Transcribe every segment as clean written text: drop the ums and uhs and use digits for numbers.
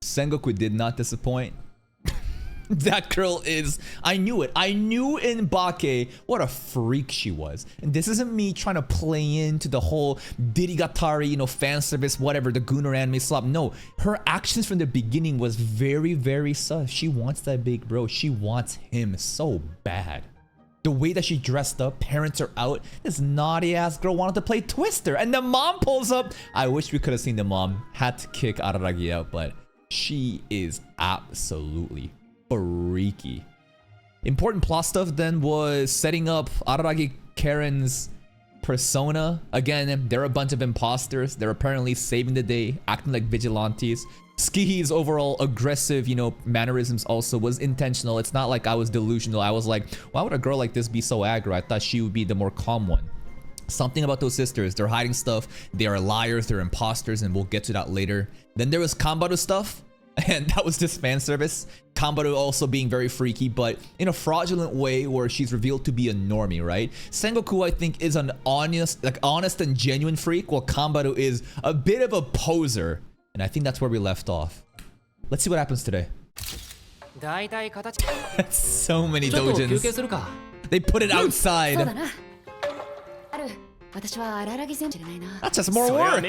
Sengoku did not disappoint. That girl is, I knew it. I knew in Bake what a freak she was. And this isn't me trying to play into the whole Dirigatari, you know, fan service, whatever, the Gunner anime slop. No, her actions from the beginning was very, very sus. She wants that big bro. She wants him so bad. The way that she dressed up, parents are out. This naughty ass girl wanted to play Twister. And the mom pulls up. I wish we could have seen the mom. Had to kick Araragi out, but she is absolutely freaky. Important plot stuff then was setting up Araragi Karen's persona. Again, they're a bunch of imposters. They're apparently saving the day, acting like vigilantes. Skihi's overall aggressive, you know, mannerisms also was intentional. It's not like I was delusional. I was like, why would a girl like this be so aggro? I thought she would be the more calm one. Something about those sisters. They're hiding stuff. They are liars. They're imposters, and we'll get to that later. Then there was Kanbaru stuff. And that was just fan service. Kanbaru also being very freaky, but in a fraudulent way where she's revealed to be a normie, right? Sengoku, I think, is an honest and genuine freak, while Kanbaru is a bit of a poser. And I think that's where we left off. Let's see what happens today. So many dojins. They put it outside. That's just more work.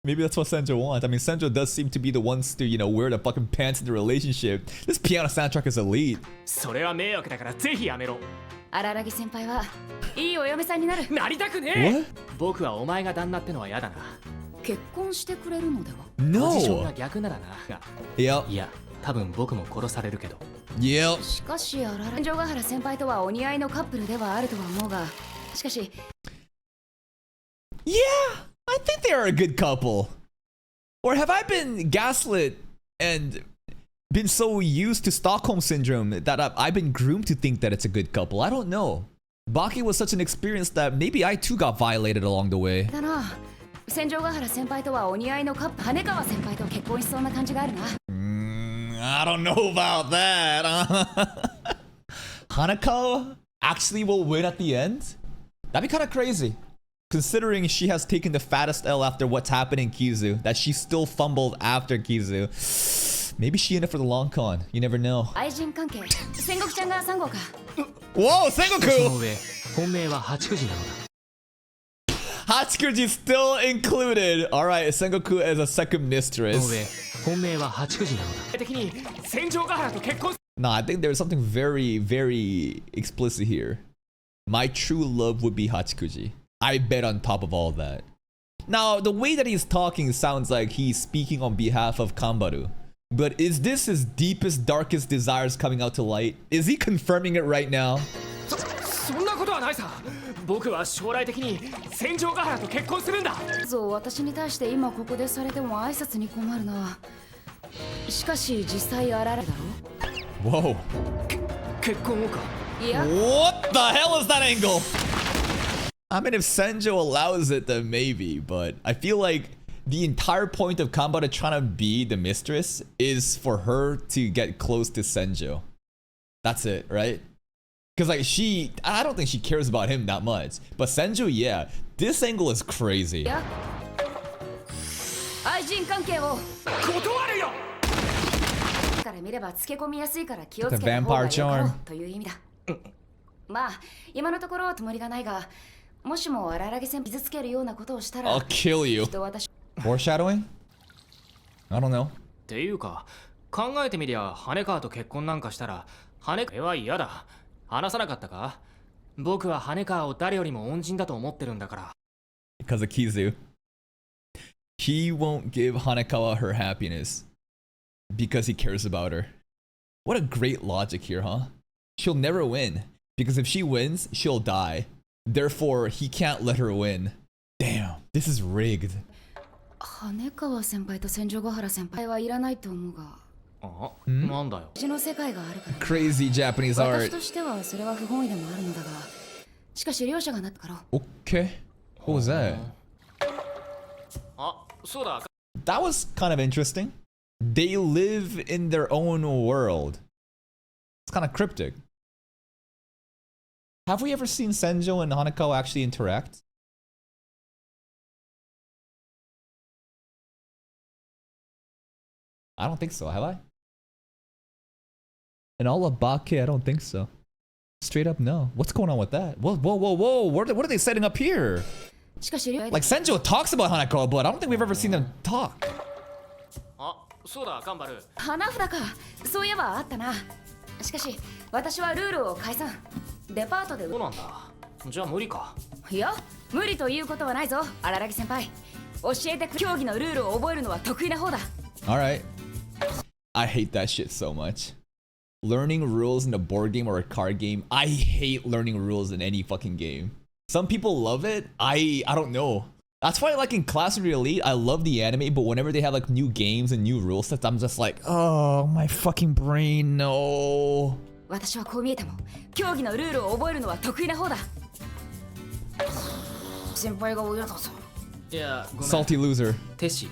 Maybe that's what Senjo wants. I mean, Senjo does seem to be the ones to, you know, wear the fucking pants in the relationship. This piano soundtrack is elite. What? No. Yep. Yep. Yeah, I think they are a good couple. Or have I been gaslit and been so used to Stockholm Syndrome that I've been groomed to think that it's a good couple? I don't know. Baki was such an experience that maybe I too got violated along the way. I don't know about that. Hanako actually will win at the end? That'd be kind of crazy. Considering she has taken the fattest L after what's happened in Kizu, that she still fumbled after Kizu. Maybe she in it for the long con. You never know. Whoa, Sengoku! Hachikuji still included. Alright, Sengoku as a second mistress. Nah, I think there's something very, very explicit here. My true love would be Hachikuji. I bet on top of all that. Now, the way that he's talking sounds like he's speaking on behalf of Kanbaru. But is this his deepest, darkest desires coming out to light? Is he confirming it right now? Whoa. What the hell is that angle? I mean, if Senjo allows it, then maybe, but I feel like the entire point of Kanbaru trying to be the mistress is for her to get close to Senjo. That's it, right? Because like I don't think she cares about him that much. But Senjo, yeah. This angle is crazy. The vampire charm. I'll kill you. Foreshadowing? I don't know. Because of Kizu. He won't give Hanekawa her happiness because he cares about her. What a great logic here, huh? She'll never win. Because if she wins, she'll die. Therefore, he can't let her win. Damn, this is rigged. Crazy Japanese art. Okay. What was that? That was kind of interesting. They live in their own world. It's kind of cryptic. Have we ever seen Senjo and Hanako actually interact? I don't think so, have I? In all of Bake, I don't think so. Straight up, no. What's going on with that? Whoa, whoa, whoa, whoa. What are they setting up here? Like, Senjo talks about Hanako, but I don't think we've ever seen them talk. そうだ、カンバル。花札か。そういえばあったな。しかし、私はルールを解散。デパートで。そうなんだ。じゃあ無理か。いや、無理ということはないぞ、荒木先輩。教えて競技のルールを覚えるのは得意な方だ。Alright. I hate that shit so much. Learning rules in a board game or a card game. I hate learning rules in any fucking game. Some people love it. I don't know. That's why, like in Class of the Elite, I love the anime, but whenever they have like new games and new rule sets, I'm just like, oh, my fucking brain, no. 私はこう見えても、競技のルールを覚えるのは得意な方だ。先輩が親だぞ。いや、ごめん。 Salty loser. テシ。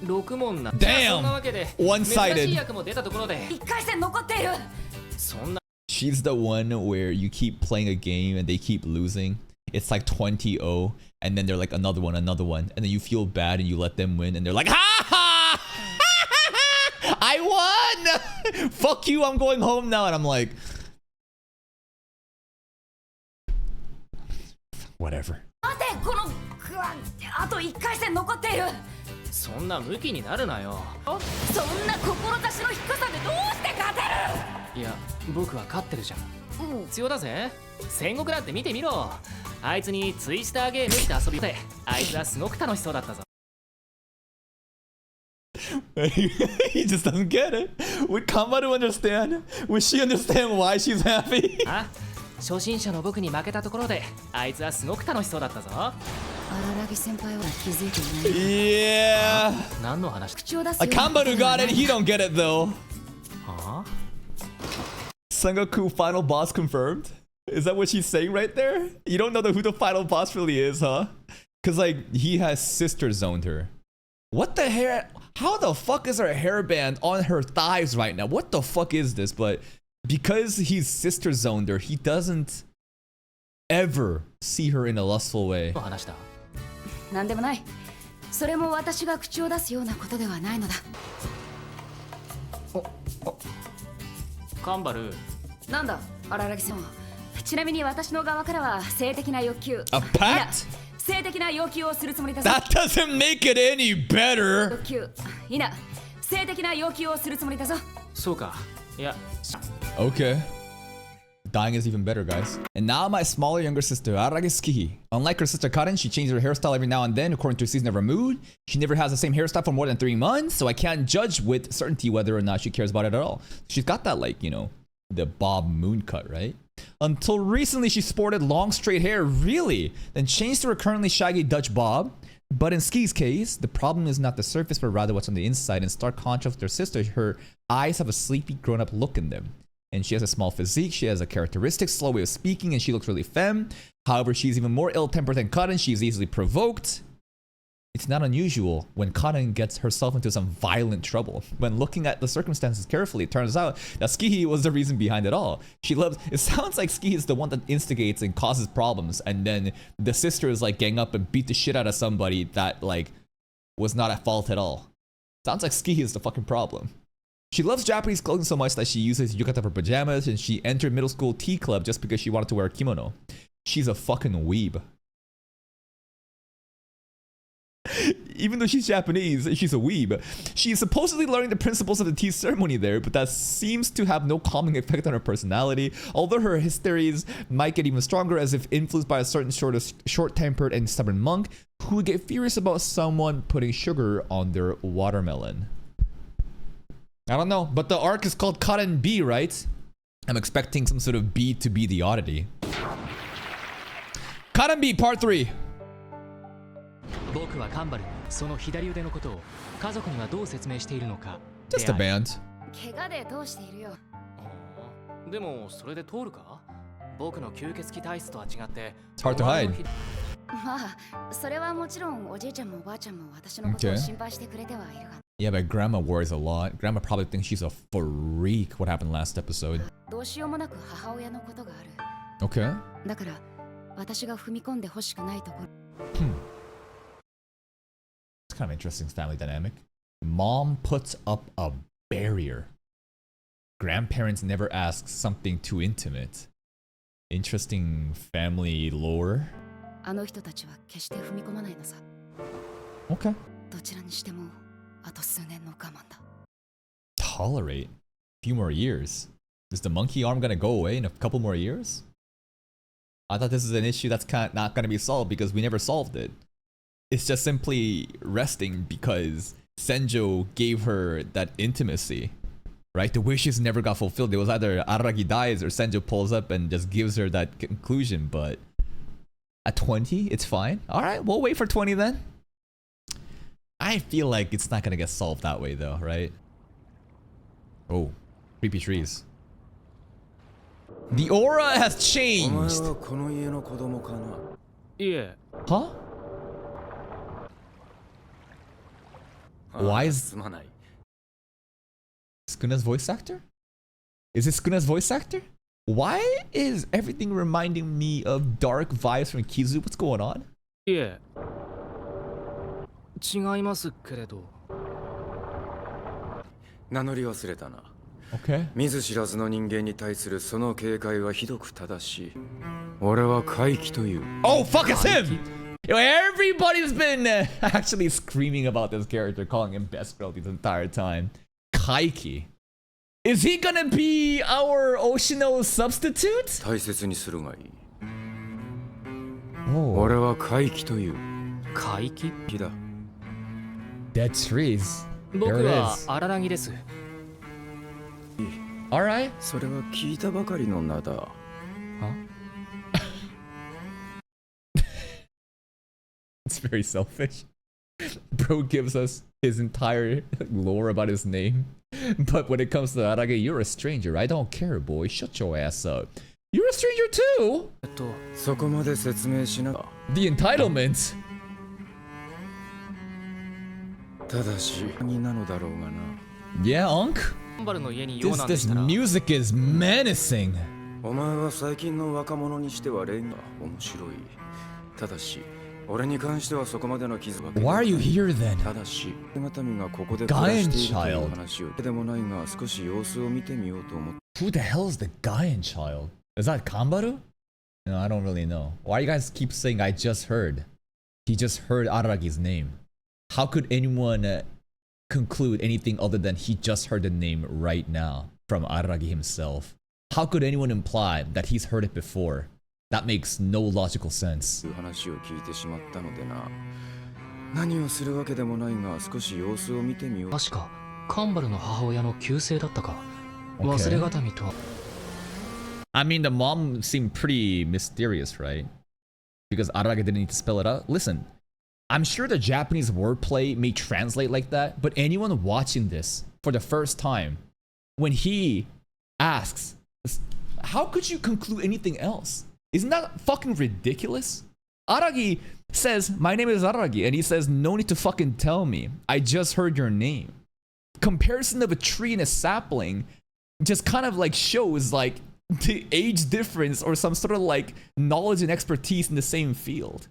6問な。 Damn! そんなわけで、 One-sided. 珍しい役も出たところで。1回戦残っている。そんな。 She's the one where you keep playing a game and they keep losing. It's like 20-0, and then they're like another one, and then you feel bad and you let them win, and they're like, ha ha! I won! Fuck you, I'm going home now. And I'm like, whatever. 待て、このあと1回戦残っている。そんなムキになるなよ。そんな志の低さでどうして勝てる。いや、僕は勝ってるじゃん。必要だぜ。戦国なんて見てみろ。あいつにツイスターゲームして遊びて、あいつはすごく楽しそうだったぞ。He just doesn't get it. Would Kamaru understand? Would she understand why she's happy? あ、初心者の僕に負けたところで、あいつはすごく楽しそうだったぞ。荒木先輩は気づいていない。Yeah. 何の話？ Like Kamaru got it, he don't get it though. はあ？ Sengoku final boss confirmed? Is that what she's saying right there? You don't know who the final boss really is, huh? Cause like he has sister zoned her. What the hair? How the fuck is her hairband on her thighs right now? What the fuck is this? But because he's sister zoned her, he doesn't ever see her in a lustful way. 話だ。なんでもない。それも私が口を出すようなことではないのだ。カンバル。なんだ、荒木さん。ちなみに私の側からは性的な欲求。A pact? 性的な要求をするつもりだぞ。 That doesn't make it any better. 欲求。いいな。性的な要求をするつもりだぞ。そうか。いや。 Okay. Dying is even better, guys. And now my smaller younger sister, Arage Tsukihi. Unlike her sister Karen, she changes her hairstyle every now and then according to her season of her mood. She never has the same hairstyle for more than 3 months, so I can't judge with certainty whether or not she cares about it at all. She's got that, like, you know, the Bob Moon cut, right? Until recently, she sported long straight hair, really, then changed to her currently shaggy Dutch bob. But in Ski's case, the problem is not the surface, but rather what's on the inside. In stark contrast with her sister, her eyes have a sleepy, grown-up look in them. And she has a small physique, she has a characteristic, slow way of speaking, and she looks really femme. However, she's even more ill-tempered than Karin. She's easily provoked. It's not unusual when Karin gets herself into some violent trouble. When looking at the circumstances carefully, it turns out that Skihi was the reason behind it all. She loves, it sounds like Skihi is the one that instigates and causes problems, and then the sister is like gang up and beat the shit out of somebody that like was not at fault at all. Sounds like Skihi is the fucking problem. She loves Japanese clothing so much that she uses yukata for pajamas, and she entered middle school tea club just because she wanted to wear a kimono. She's a fucking weeb. Even though she's Japanese, she's a weeb. She's supposedly learning the principles of the tea ceremony there, but that seems to have no calming effect on her personality. Although her hysterias might get even stronger as if influenced by a certain sort of short-tempered and stubborn monk who would get furious about someone putting sugar on their watermelon. I don't know, but the arc is called Karen B, right? I'm expecting some sort of B to be the oddity. Karen B, part 3. 僕はカンバルにその左腕のことを家族にはどう説明しているのか。 Just a band. 怪我で通しているよ。でもそれで通るか？僕の吸血鬼体質とは違って。 It's hard to hide. まあ、それはもちろんおじいちゃんもおばあちゃんも私のことを心配してくれてはいるが。Yeah, but Grandma worries a lot. Grandma probably thinks she's a freak. What happened last episode? どうしようもなく母親のことがある。 Okay. だから私が踏み込んでほしくないところ。It's kind of interesting family dynamic. Mom puts up a barrier. Grandparents never ask something too intimate. Interesting family lore. あの人たちは決して踏み込まないのさ。 Okay. どちらにしてもあと数年の我慢だ。 Tolerate? A few more years? Is the monkey arm gonna go away in a couple more years? I thought this is an issue that's not gonna be solved because we never solved it. It's just simply resting because Senjo gave her that intimacy. Right? The wishes never got fulfilled. It was either Araragi dies or Senjo pulls up and just gives her that conclusion, but at 20, it's fine. Alright, we'll wait for 20 then. I feel like it's not gonna get solved that way though, right? Oh, creepy trees. The aura has changed! いえ Huh? Why is すまない Skuna's voice actor? Is it Skuna's voice actor? Why is everything reminding me of dark vibes from Kizu? What's going on? いえ違いますけれど名乗り忘れたな Okay. 見ず知らずの人間に対するその警戒はひどく正しい俺は怪奇という Oh, fuck, it's him! Yo, everybody's been actually screaming about this character, calling him best girl this entire time. KAIKI. Is he gonna be our Oshino substitute? 大切にするがいい Oh, 俺は怪奇という怪奇木だ dead trees. 僕 There it は is. 荒らぎです Alright. それは聞いたばかりの名だ Huh? It's very selfish. Bro gives us his entire lore about his name. But when it comes to Arage, you're a stranger. I don't care, boy. Shut your ass up. You're a stranger too! そこまで説明しな The entitlement! ただしになのだろうがな Yeah, Unc? カンバルの家に用なんで This したら music is menacing. お前は最近の若者にしては例が面白いただし俺に関してはそこまでの傷は Why are you here then? ただし姿見がここで暮らしているという話をでもないが少し様子を見てみようと思って Who the hell is the Gaian child? Is that Kambaru? No, I don't really know. Why you guys keep saying I just heard? He just heard Aragi's name. How could anyone conclude anything other than he just heard the name right now from Aragi himself? How could anyone imply that he's heard it before? That makes no logical sense. いう話を聞いてしまったのでな何をするわけでもないが少し様子を見てみよう確かカンバルの母親の旧姓だったか Okay. 忘れがたみとは I mean, the mom seemed pretty mysterious, right? Because Aragi didn't need to spell it out. Listen, I'm sure the Japanese wordplay may translate like that, but anyone watching this for the first time, when he asks, how could you conclude anything else? Isn't that fucking ridiculous? Aragi says, my name is Aragi, and he says, no need to fucking tell me. I just heard your name. Comparison of a tree and a sapling just kind of like shows like the age difference or some sort of like knowledge and expertise in the same field.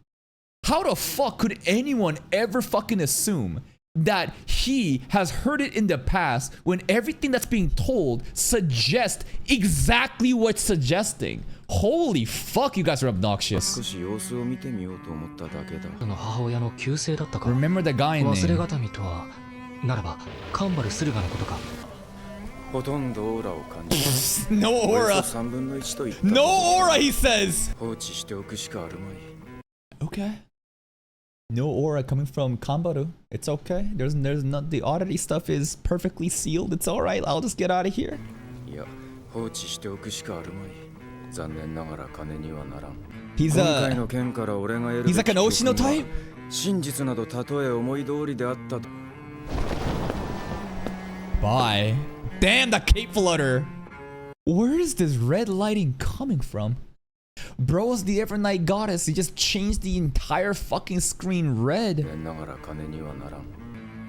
How the fuck could anyone ever fucking assume that he has heard it in the past when everything that's being told suggests exactly what's suggesting? Holy fuck, you guys are obnoxious. 少し様子を見てみようと思っただけだの母親の旧姓だったか Remember the guy in 忘れ name. がたみとはならばカンバル駿河のことかほとんどオーラを感じ No およ aura. そ3分の1と言った No aura, he says. 放置しておくしかあるまい Okay. No aura coming from Kambaru. It's okay. There's not the oddity stuff is perfectly sealed. It's all right. I'll just get out of here. いや放置しておくしかあるまい残念ながら金にはならん He's 今回 a の件から俺が得るべ he's き like an 教 Oshino 訓は type. 真実などたとえ思い通りであったと Bye. Damn, the cape flutter. Where is this red lighting coming from? Bro's the Evernight Goddess. He just changed the entire fucking screen red. 残念ながら金にはならん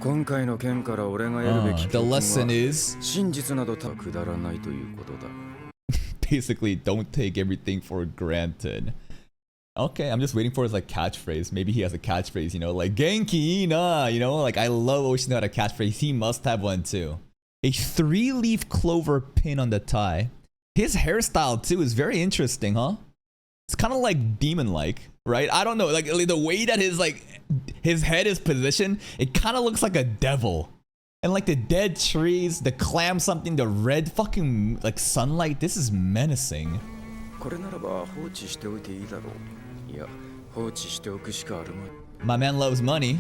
今回の件から俺が得るべき The 教訓 lesson は is 真実などたくだらないということだ basically don't take everything for granted. Okay, I'm just waiting for his like catchphrase. Maybe he has a catchphrase, you know, like Genki na, you know, like I love Oshino had a catchphrase. He must have one too. A 3-leaf clover pin on the tie. His hairstyle too is very interesting, huh? It's kind of like demon-like, right? I don't know, like the way that his head is positioned, it kind of looks like a devil. And like the dead trees, the clam something, the red fucking like sunlight, this is menacing. これならば放置しておいていいだろう。いや、放置しておくしかあるまい。 My man loves money.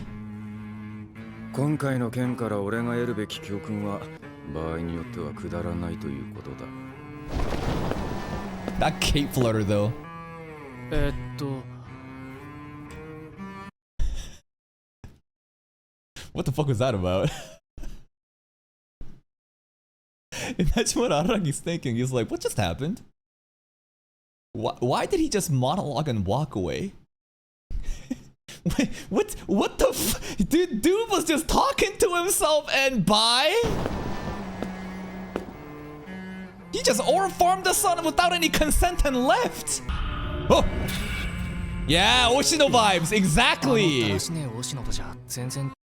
今回の件から俺が得るべき教訓は場合によってはくだらないということだ。 That cape flutter though. What the fuck was that about? Imagine what Aragi's thinking. He's like, what just happened? Why did he just monologue and walk away? Wait, what the dude was just talking to himself and bye? He just aura farmed the sun without any consent and left. Oh! Yeah, Oshino vibes, exactly!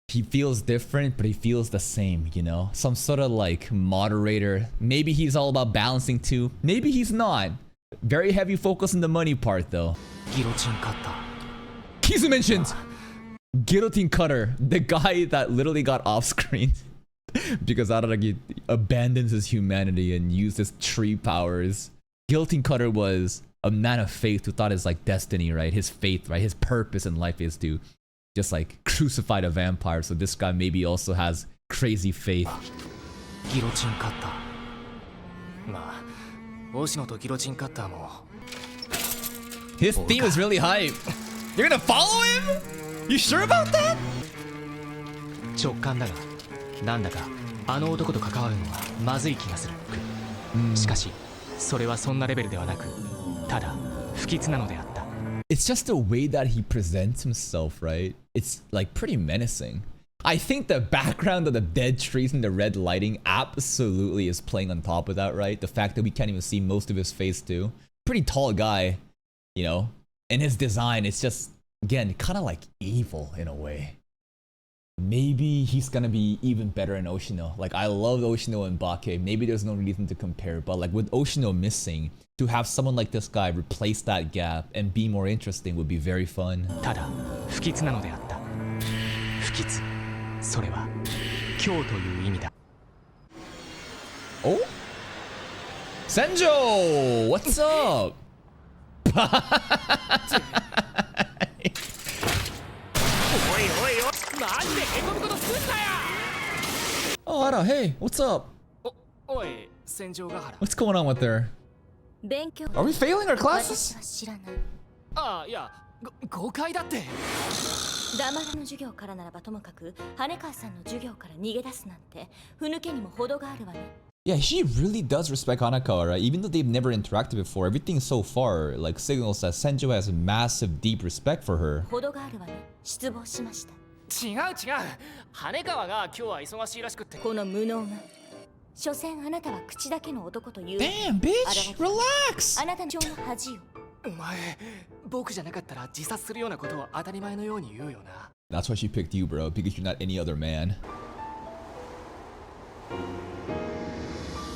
He feels different, but he feels the same, you know? Some sort of like moderator. Maybe he's all about balancing too. Maybe he's not. Very heavy focus on the money part though. Kizu mentioned! Guillotine cutter. The guy that literally got off screen. Because Araragi abandons his humanity and uses tree powers. Guillotine cutter was a man of faith who thought his like destiny, right? His faith, right? His purpose in life is to just like crucify a vampire. So this guy maybe also has crazy faith. Guillotine cutter. His theme is really hype. You're gonna follow him? You sure about that? 直感だが、なんだかあの男と関わるのはまずい気がする。しかし、それはそんなレベルではなく、ただ不吉なのであった。It's just the way that he presents himself, right? It's like pretty menacing. I think the background of the dead trees and the red lighting absolutely is playing on top of that, right? The fact that we can't even see most of his face too. Pretty tall guy, you know? And his design, it's just, again, kind of like evil in a way. Maybe he's gonna be even better in Oshino. Like, I love Oshino and Bake. Maybe there's no reason to compare, but like with Oshino missing, to have someone like this guy replace that gap and be more interesting would be very fun. ただ不吉なのであった。不吉。それは今日という意味だ。Oh? Senjo! What's up? Oh, Ara, hey, what's up? What's going on with her? Are we failing our classes? ああ、いや、誤解だって。ダマの授業からならばともかく、羽川さんの授業から逃げ出すなんて、ふぬけにも程があるわね。Yeah, she really does respect Hanakawa, right? Even though they've never interacted before, everything so far like signals that Senjo has massive, deep respect for her. 程があるわね。失望しました。違う違う。羽川が今日は忙しいらしくって。この無能が。所詮あなたは口だけの男という。Damn, bitch! Relax! あなたの情の恥よ。お前、僕じゃなかったら自殺するようなことを当たり前のように言うよな。That's why she picked you, bro, because you're not any other man.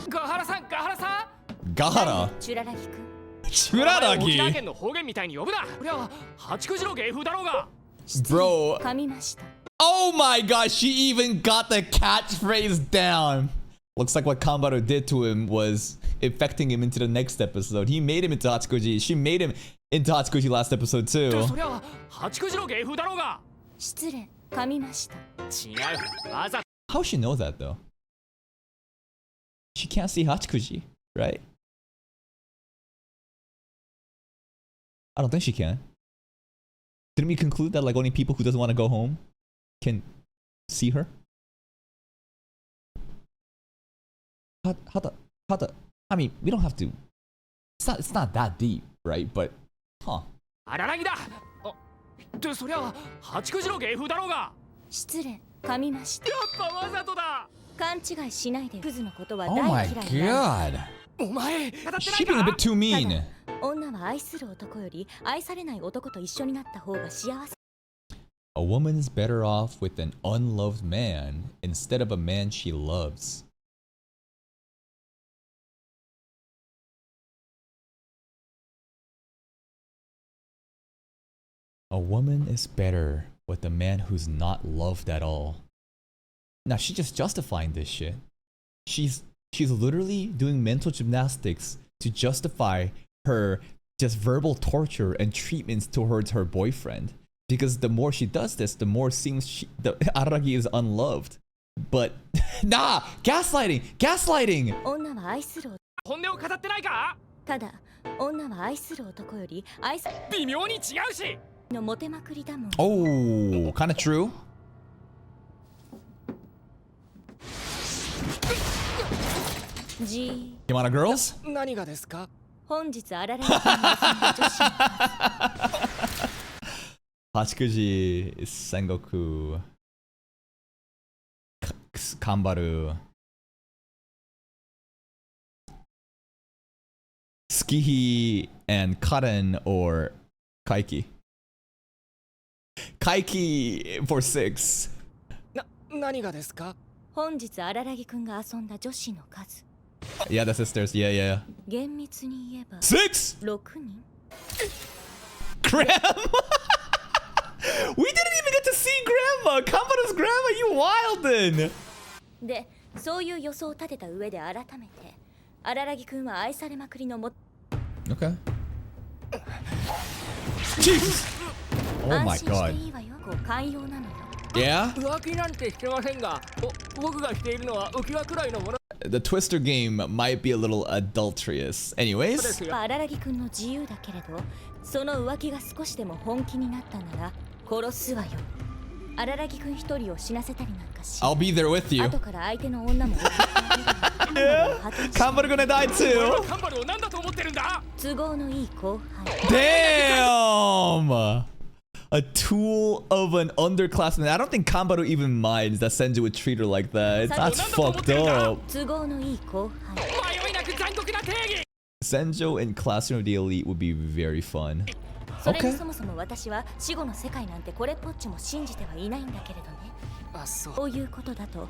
ガハラさん、ガハラさん。ガハラ？チュララギくん。チュララギ？沖縄県の方言みたいに呼ぶな。こりゃ八九時の芸風だろうが。Bro. 噛みました。Oh my god, she even got the catchphrase down. Looks like what Kanbaro did to him was affecting him into the next episode. He made him into Hatsukuji. She made him into Hatsukuji last episode too. そりゃ八九時の芸風だろうが。失礼、噛みました。違う、わざ。How she know that though? She can't see Hatsukuji, right? I don't think she can. Didn't we conclude that like only people who doesn't want to go home can see her? How the I mean, we don't have to. It's not that deep, right? But, huh? あららぎだ。で、そりゃ八九時の芸風だろうが。失礼、噛みました。やっぱわざとだ。勘違いしないで。クズのことは Oh 大 my 嫌いだ。god. お前、 She being a bit too mean. 女は愛する男より愛されない男と一緒になった方が幸せ。 A woman is better off with an unloved man instead of a man she loves. A woman is better with a man who's not loved at all. Now she's just justifying this shit. She's literally doing mental gymnastics to justify her just verbal torture and treatments towards her boyfriend. Because the more she does this, the more it seems the Araragi is unloved. But nah, gaslighting, gaslighting. 女は愛する本音を語ってないか。ただ女は愛する男より愛さ微妙に違うし。のモテまくりだもん。 Oh, kind of true. G You wanna girls? 何がですか。本日あららぎ君が遊んだ女子の Hachikuji, Sengoku, Kambaru, Skihi, and Karen or Kaiki. Kaiki for 6. 何がですか。本日あららぎ君が遊んだ女子の数 Yeah, the sisters. Yeah, yeah. 厳密に言えば 6! 6人 Grandma! We didn't even get to see Grandma! Kambaru's grandma, you wildin'! でそういう予想を立てた上で改めてあららぎ君は愛されまくりのも Okay. Jesus! Oh 安 my 心して god. いいわよこう寛容なのよ Yeah? 浮気なんてしてませんが、僕がしているのは浮き輪くらいのもの The Twister game might be a little adulterous. で Anyways, すよ。あららぎ君の自由だけれどその浮気が少しでも本気になったなら殺すわよあららぎ君一人を死なせたりなんかし I'll be there with you. 後から相手の女も Kambaru gonna die too. カンバルを何だと思ってるんだ。都合のいい後輩 Damn! A tool of an underclassman. I don't think Kambaru even minds that Senju would treat her like that. That's fucked up. 都合のいい後輩迷いなく残酷な定義。 Senju in Classroom of the Elite would be very fun. それに Okay. そもそも私は死後の世界なんてこれっぽっちも信じてはいないんだけれどねあ、そう。こういうことだと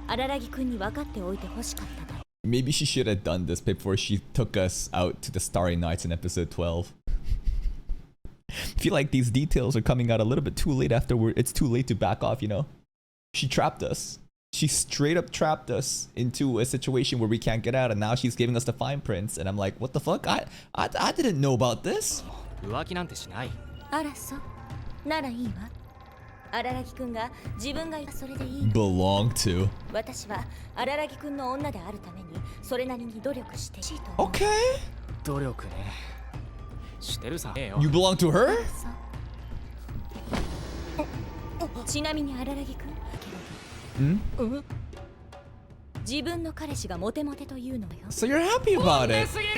あららぎ君に分かっておいてほしかっただ Maybe she should have done this before she took us out to the Starry Nights in episode 12. I feel like these details are coming out a little bit too late after it's too late to back off, you know? She trapped us. She straight up trapped us into a situation where we can't get out, and now she's giving us the fine prints, and I'm like, what the fuck? I didn't know about this. 浮気なんてしない。あらそうならいいわあららぎ君が自分がそれでいいの Belong to. 私はあららぎ君の女であるためにそれなりに努力してほしいと思う Okay. 努力ね。してるさ。ええよ。 You belong to her? そうちなみにあららぎ君自分の彼氏がモテモテというのよ So you're happy about it. すぎる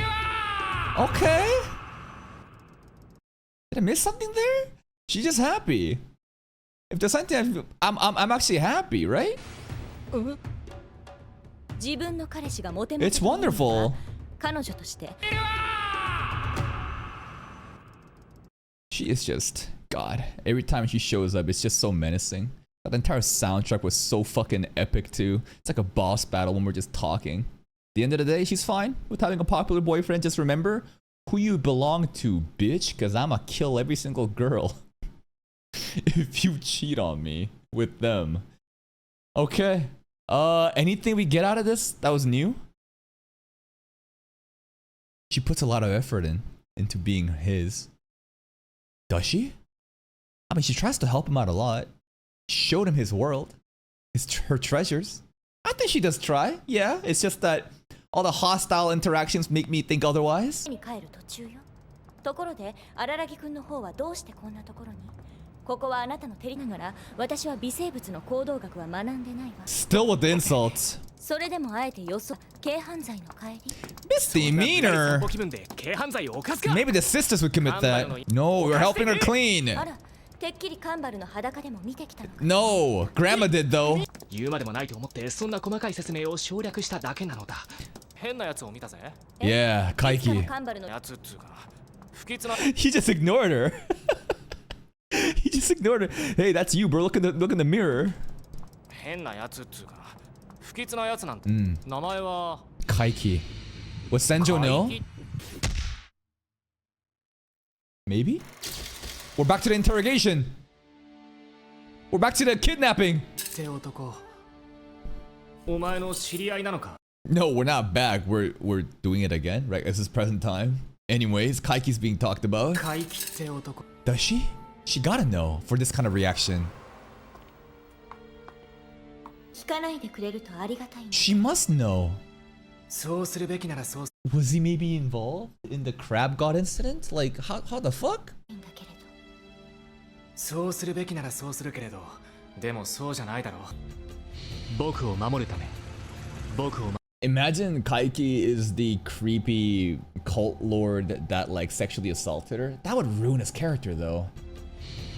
わ。 Okay. Did I miss something there? She's just happy. If there's something, I'm actually happy, right? 自分の彼氏がモテモテ It's というの wonderful. は彼女として She is just God. Every time she shows up, it's just so menacing. That entire soundtrack was so fucking epic too. It's like a boss battle when we're just talking. At the end of the day, she's fine with having a popular boyfriend. Just remember who you belong to, bitch, because I'ma kill every single girl if you cheat on me with them. Okay. Anything we get out of this that was new? She puts a lot of effort into being his. Does she? I mean, she tries to help him out a lot. Showed him his world, her treasures. I think she does try. Yeah, it's just that all the hostile interactions make me think otherwise. に帰る途中よところであららぎくんの方はどうしてこんなところにここはあなたの照りながら私は微生物の行動学は学んでないわ Still with the insults. それでもあえてよそ軽犯罪の帰り Misdemeanor. 気分で軽犯罪を犯すか。 Maybe the sisters would commit that. No, we're helping her clean. あらてっきりカンバルの裸でも見てきたのか No, Grandma did though. 言うまでもないと思ってそんな細かい説明を省略しただけなのだ。変なやつを見たぜ。 Yeah, いつから Kaiki. カンバルのやつっつうか不吉な He just ignored her. He just ignored her. Hey, that's you, bro. Look in the mirror. 変なやつっつうか不吉なやつなんて、名前は KAIKI. Was Senjo know? KAIKI Maybe? We're back to the interrogation. We're back to the kidnapping. って男お前の知り合いなのか No, we're not back. We're doing it again, right? This is present time. Anyways, KAIKI's being talked about. 怪奇って男 Does she? She gotta know for this kind of reaction. 聞かないでくれるとありがたいんだ She must know. そうするべきならそう Was he maybe involved in the crab god incident? Like, how the fuck? んだけれどそうするべきならそうするけれどでもそうじゃないだろう僕を守るため僕を Imagine KAIKI is the creepy cult lord that like sexually assaulted her. That would ruin his character though.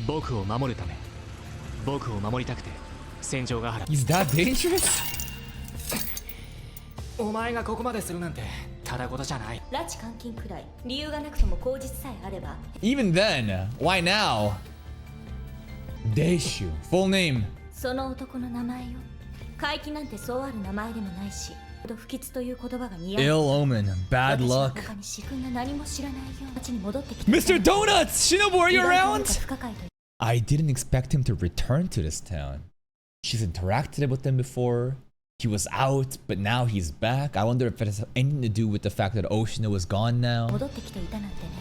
僕を守るため僕を守りたくて戦場が原 He's that dangerous? お前がここまでするなんてただごとじゃない拉致監禁くらい理由がなくとも口実さえあれば Even then, why now? Deishu, full name. その男の名前よ怪奇なんてそうある名前でもないし不吉という言葉が似合う Ill omen, bad 私は luck. 他に自分が何も知らないよ町に戻ってきて Mr. Donuts! Shinobu, are you 意外という around? か不可解という I didn't expect him to return to this town. She's interacted with him before. He was out, but now he's back. I wonder if it has anything to do with the fact that Oshino is gone now. 戻ってきていたなんてね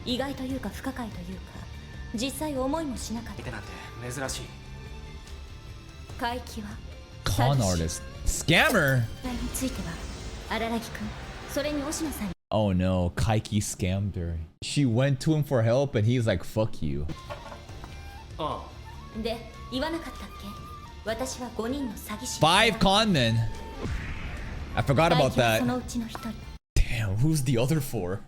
意外というか不可解というか実際思いもしなかっってなんて珍しいた怪奇は Con artist. Scammer! 問題については荒木君それに押野さんに Oh no, KAIKI scammed her. She went to him for help and he's like, fuck you. あで言わなかったっけ私は5人の詐欺師 5 con men. I forgot 怪 about 奇はそ that. のうちの一人 Damn, who's the other 4?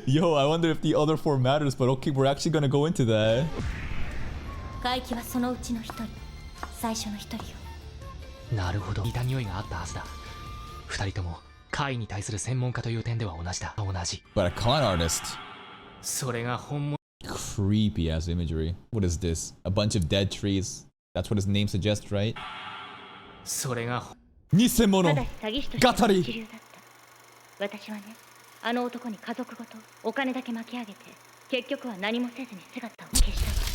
Yo, I wonder if the other 4 matters, but okay, we're actually gonna go into that. 怪奇はそのうちの一人最初の一人よなるほど似た匂いがあったはずだ二人とも怪異に対する専門家という点では同じだ同じ But a con artist. それが本物 Creepy ass imagery. What is this? A bunch of dead trees. That's what his name suggests, right? それがただし Nisemonogatari. 詐欺師としては一流だった私はねあの男に家族ごとお金だけ巻き上げて結局は何もせずに姿を消した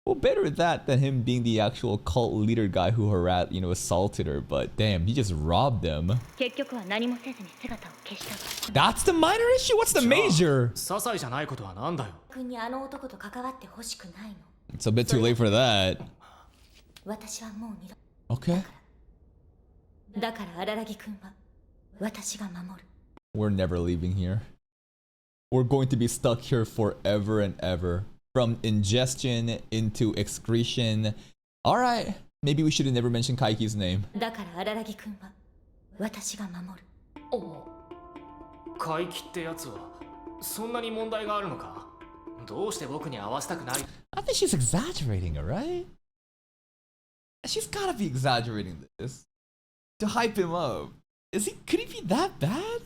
Well, better that than him being the actual cult leader guy who harassed, assaulted her. But damn, he just robbed them. 結局は何もせずに姿を消したわ That's the minor issue? What's the major? 些細じゃないことはなんだよ君にあの男と関わってほしくないの It's a bit too late for that. 私はもう二度 Okay. だから荒木君は私が守る We're never leaving here. We're going to be stuck here forever and ever. From ingestion into excretion. Alright. Maybe we should have never mentioned KAIKI's name. だから荒木君は私が守る怪奇ってやつはそんなに問題があるのかどうして僕に合わせたくない I think she's exaggerating it, right? She's gotta be exaggerating this. To hype him up. Could he be that bad?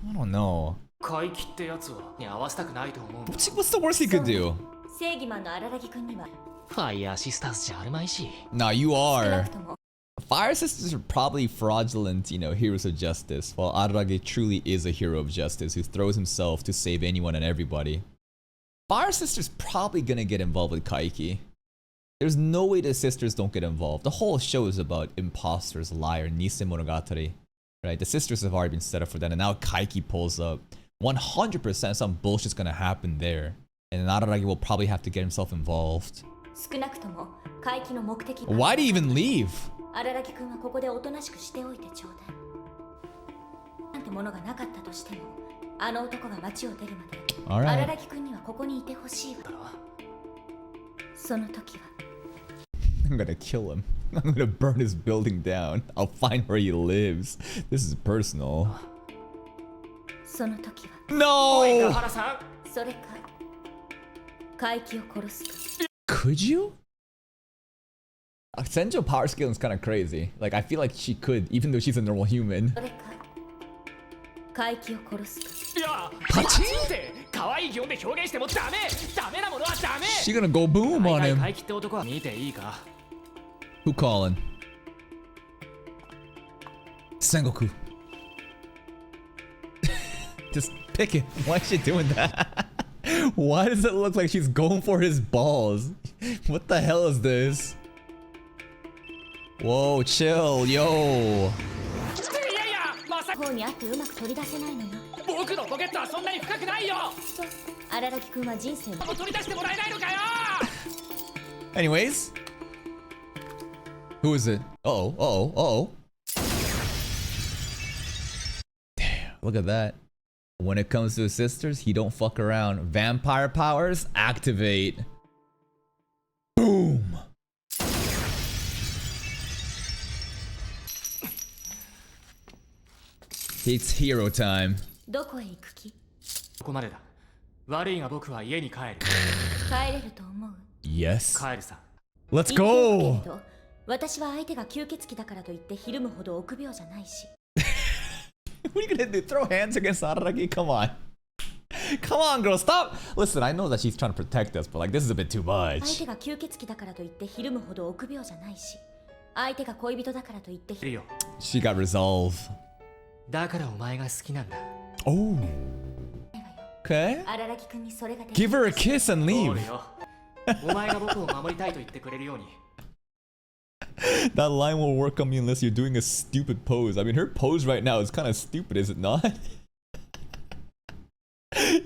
I don't know. 怪奇ってやつはに合わせたくないと思うんだ What's the worst he could do? 正義マンの荒木君にはファイヤーシスターズじゃあるまいし Nah, you 少な are. くとも Fire Sisters are probably fraudulent, heroes of justice, while Ararage truly is a hero of justice who throws himself to save anyone and everybody. Fire Sisters probably gonna get involved with KAIKI. There's no way the sisters don't get involved. The whole show is about imposters, liar, Nisemonogatari. Right? The sisters have already been set up for that, and now KAIKI pulls up. 100% some bullshit's gonna happen there. And Ararage will probably have to get himself involved. 少なくとも怪奇の目的 Why did he even leave? 荒木君はここでおとなしくしておいてちょうだいなんてものがなかったとしてもあの男が街を出るまで Alright. 荒木君にはここにいてほしいわその時は I'm gonna kill him. I'm gonna burn his building down. I'll find where he lives. This is personal. その時は No! 原さんそれか怪奇を殺すか Could you? Senjo power scaling is kind of crazy. Like, I feel like she could, even though she's a normal human. それか怪奇を殺すか。いやパチンって可愛い擬音で表現してもダメなものはダメ。 She gonna go boom on him. 怪奇って男は見ていいか。 Who calling? Sengoku. Just pick it. Why is she doing that? Why does it look like she's going for his balls? What the hell is this? Whoa, chill, yo. いやいやまさか方にあってうまく取り出せないのよ。僕のポケットはそんなに深くないよ。そう、荒木くんは人生のもう取り出してもらえないのかよ。 Anyways. Who is it? Uh-oh, uh-oh, uh-oh. Damn, look at that. When it comes to his sisters, he don't fuck around. Vampire powers, activate. Boom! It's hero time. どこへ行く気？ここまでだ。悪いが僕は家に帰る。帰れると思う？ Yes. 帰るさ。 Let's 言っておく go! けれど、私は相手が吸血鬼だからといってひるむほど臆病じゃないし。What are you gonna do? Throw hands against Araragi? Come on. Come on, girl, stop! Listen, I know that she's trying to protect us, but like, this is a bit too 相 much. 手が吸血鬼だからといってひるむほど臆病じゃないし。相手が恋人だからといっているよ。 She got resolve. だからお前が好きなんだ。 Oh. Okay. 荒木くんにそれができ Give her a kiss and お leave. るよ。お前が僕を守りたいと言ってくれるように。 That line won't work on me unless you're doing a stupid pose. I mean, her pose right now is kind of stupid, is it not?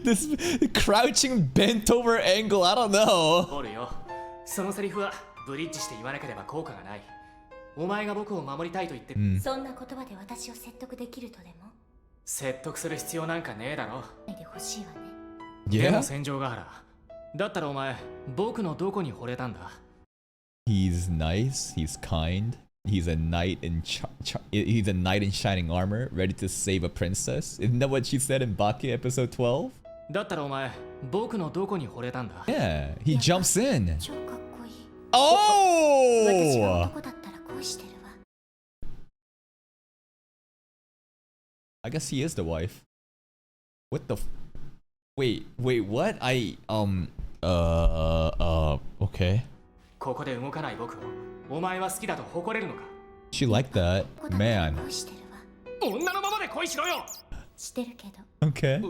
This crouching bent over angle, I don't know. おるよ。そのセリフはブリッジして言わなければ効果がない。お前が僕を守りたいと言って、そんな言葉で私を説得できるとでも説得する必要なんかねえだろ。ないでほしいわね。で Yeah? も戦場ヶ原。だったらお前、僕のどこに惚れたんだ？ He's nice, he's kind. He's a knight in he's a knight in shining armor, ready to save a princess. Isn't that what she said in Baki episode 12? だったらお前、僕のどこに惚れたんだ？ Yeah, he jumps in. 超かっこいい。私は Oh! 男だったら恋してるわ。I guess he is the wife. What the wait, what? Okay. ここで動かない僕を、お前は好きだと誇れるのか？ She liked that. 男だったら Man. 恋してるわ。女のままで恋しろよ。してるけど。 Okay.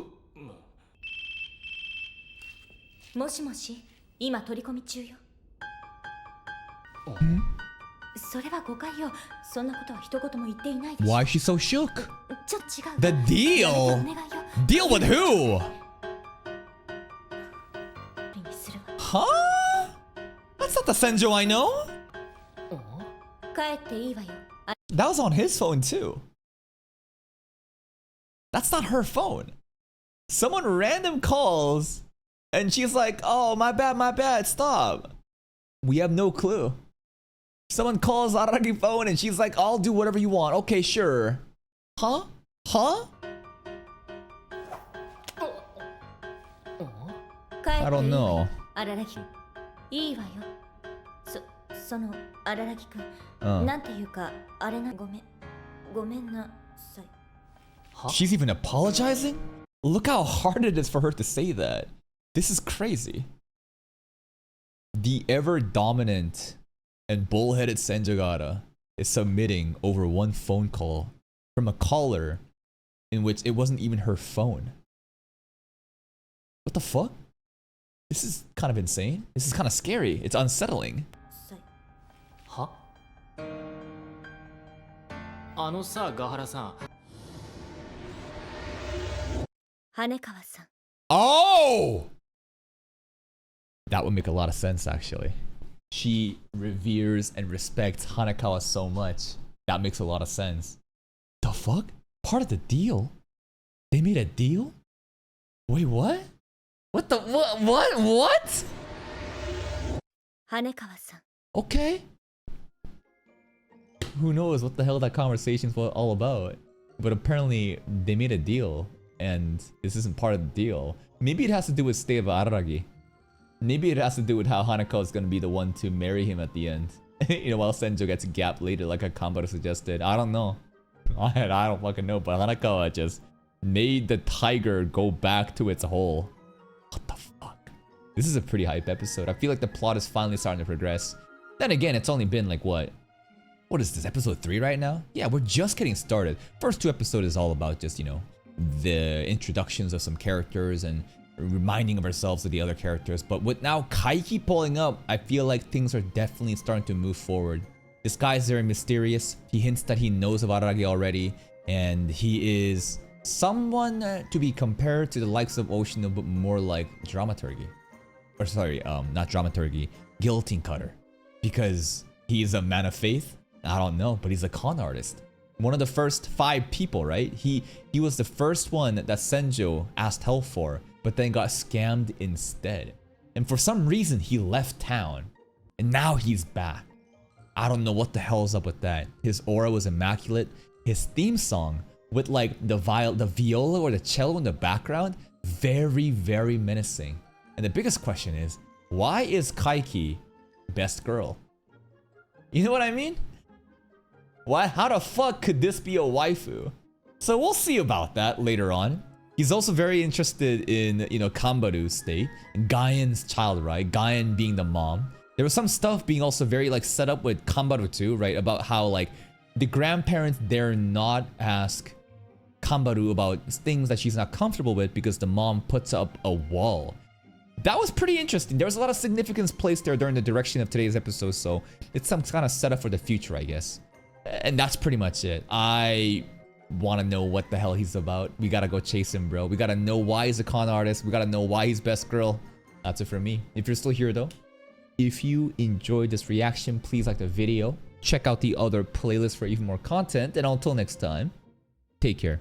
もしもし、今取り込み中よ。それは誤解よ。そんなことは一言も言っていないでしょ。 Why is she so shook? ちょっと違うわ。 The やめて deal? お願いよ。 Deal with who? にするわ。 Huh? That's not the Senjo I know. 帰っていいわよ。That was on his phone too. That's not her phone. Someone random calls and she's like, oh, my bad, stop. We have no clue. Someone calls Araragi phone and she's like, I'll do whatever you want. Okay, sure. Huh? Huh? 帰っていい I わ don't よ。 know. 荒木。いいわよ。その荒木くん、 Uh. なんていうかあれな。ごめんなさい。 She's even apologizing? Look how hard it is for her to say that. This is crazy. The ever dominant and bullheaded Senjogata is submitting over one phone call from a caller in which it wasn't even her phone. What the fuck? This is kind of insane. This is kind of scary. It's unsettling. は？あのさ、ガハラさん。羽川さん。 Oh! That would make a lot of sense, actually. She reveres and respects Hanekawa so much. That makes a lot of sense. The fuck? Part of the deal? They made a deal? Wait, what? What the what? 羽川さん。 Okay. Who knows what the hell that conversation's all about? But apparently they made a deal and this isn't part of the deal. Maybe it has to do with Stay of Araragi. Maybe it has to do with how Hanako is gonna be the one to marry him at the end. You know, while Senjo gets a gap later like Akambara suggested. I don't know. I don't fucking know, but Hanako just made the tiger go back to its hole. What the fuck? This is a pretty hype episode. I feel like the plot is finally starting to progress. Then again, it's only been like what is this, episode 3 right now? Yeah, we're just getting started. First 2 episodes is all about just, you know, the introductions of some characters and reminding of ourselves of the other characters. But with now KAIKI pulling up, I feel like things are definitely starting to move forward. This guy is very mysterious. He hints that he knows of Araragi already, and he is someone to be compared to the likes of Oshino, but more like dramaturgy. Or sorry, not dramaturgy, guillotine cutter. Because he's a man of faith? I don't know, but he's a con artist. One of the first 5 people, right? He was the first one that Senjo asked help for, but then got scammed instead. And for some reason, he left town. And now he's back. I don't know what the hell's up with that. His aura was immaculate. His theme song, with like the viola or the cello in the background, very, very menacing. And the biggest question is, why is KAIKI best girl? You know what I mean? Why? How the fuck could this be a waifu? So we'll see about that later on. He's also very interested in, you know, Kambaru's state, Gaien's child, right? Gaien being the mom. There was some stuff being also very like set up with Kambaru too, right? About how like the grandparents dare not ask Kambaru about things that she's not comfortable with because the mom puts up a wall. That was pretty interesting. There was a lot of significance placed there during the direction of today's episode, so it's some kind of setup for the future, I guess. And that's pretty much it. I want to know what the hell he's about. We gotta go chase him, bro. We gotta know why he's a con artist. We gotta know why he's best girl. That's it for me. If you're still here though, if you enjoyed this reaction, please like the video. Check out the other playlists for even more content. And until next time, take care.